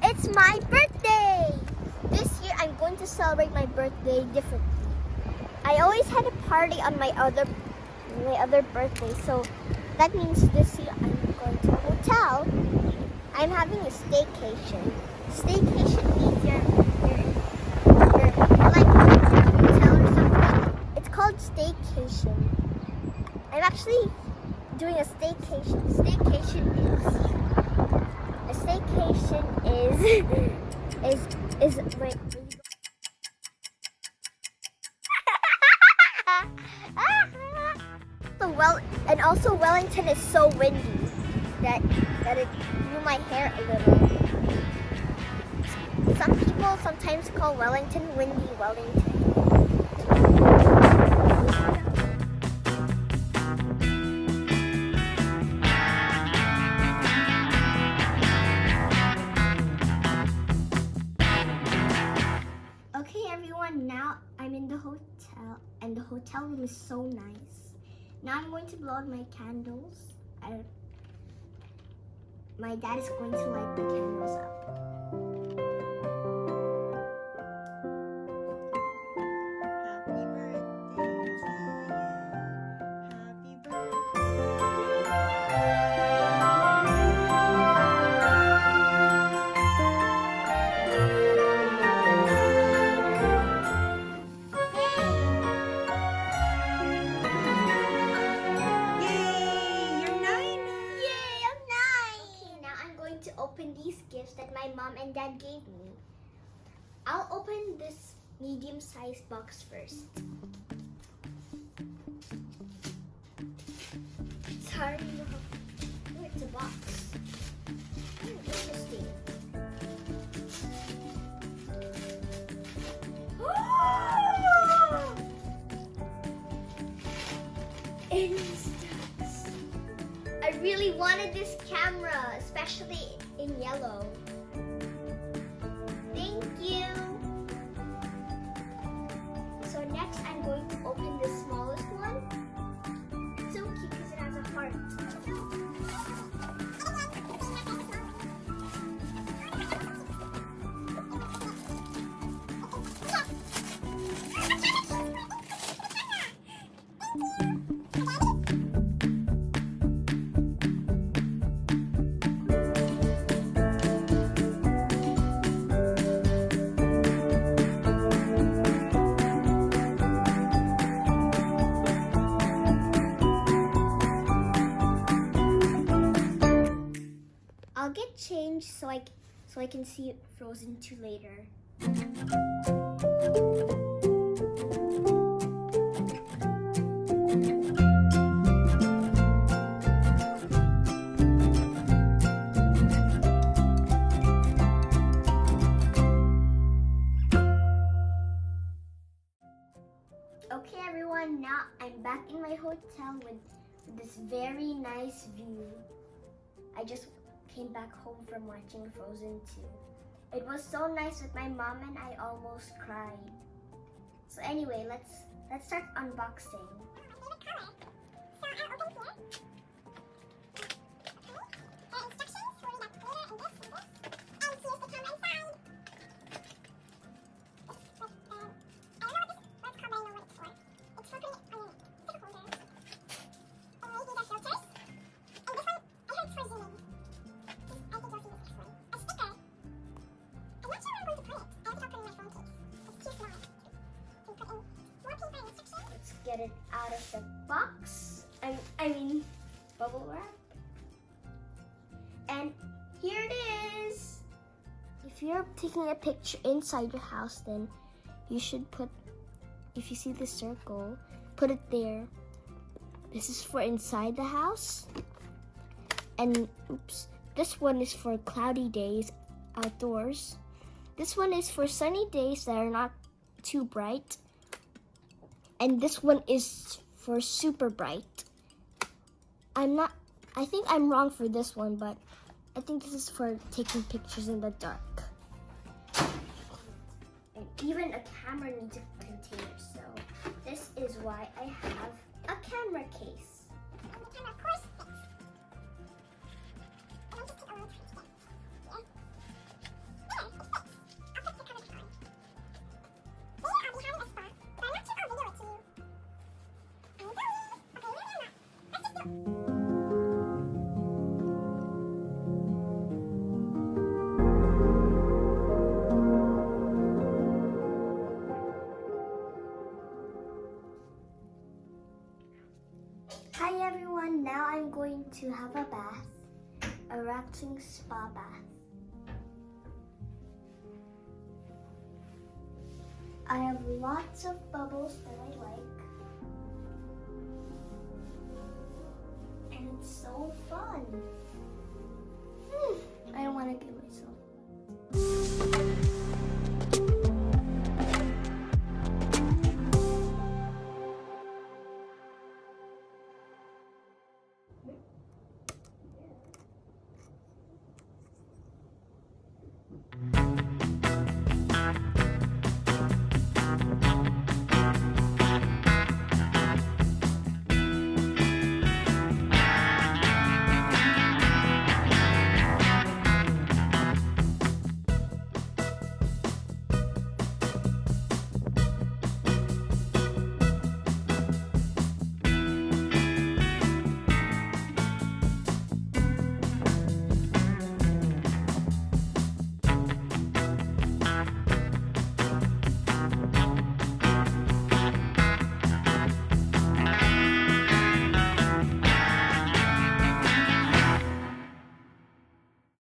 It's my birthday! This year I'm going to celebrate my birthday differently. I always had a party on my other birthday, so that means this year I'm going to a hotel. I'm having a staycation. Staycation means you're like a hotel or something. It's called staycation. I'm actually doing a staycation. Staycation is wait. Also Wellington is so windy that it blew my hair a little. Some people sometimes call Wellington windy Wellington. Okay everyone, now I'm in the hotel and the hotel room is so nice. Now I'm going to blow out my candles. My dad is going to light the candles up. Open these gifts that my mom and dad gave me. I'll open this medium-sized box first. It's hard to know. Oh, it's a box. Interesting. Instax. I really wanted this camera, especially in yellow. Thank you. So next I'm going to open the smallest one. It's so cute because it has a heart. I'll get changed so I can see Frozen 2 later. Okay everyone, now I'm back in my hotel with this very nice view. I just came back home from watching Frozen 2. It was so nice with my mom and I almost cried. So anyway, let's start unboxing. Get it out of the box. I mean bubble wrap. And here it is. If you're taking a picture inside your house, then you should put, if you see the circle, put it there. This is for inside the house. And oops, This one is for cloudy days outdoors. This one is for sunny days that are not too bright. And this one is for super bright. I think I'm wrong for this one, but I think this is for taking pictures in the dark. And even a camera needs a container, so this is why I have a camera case. And the camera, of course, fits. But I'll just take a long time to get. Yeah. There, it fits. I'll put the camera back on. They are behind the spot, but I'm not sure I'll video it to you. I'm going. Okay, maybe I'm not. Let's just do it. Hi everyone, now I'm going to have a bath, a relaxing spa bath. I have lots of bubbles that I like, and it's so fun.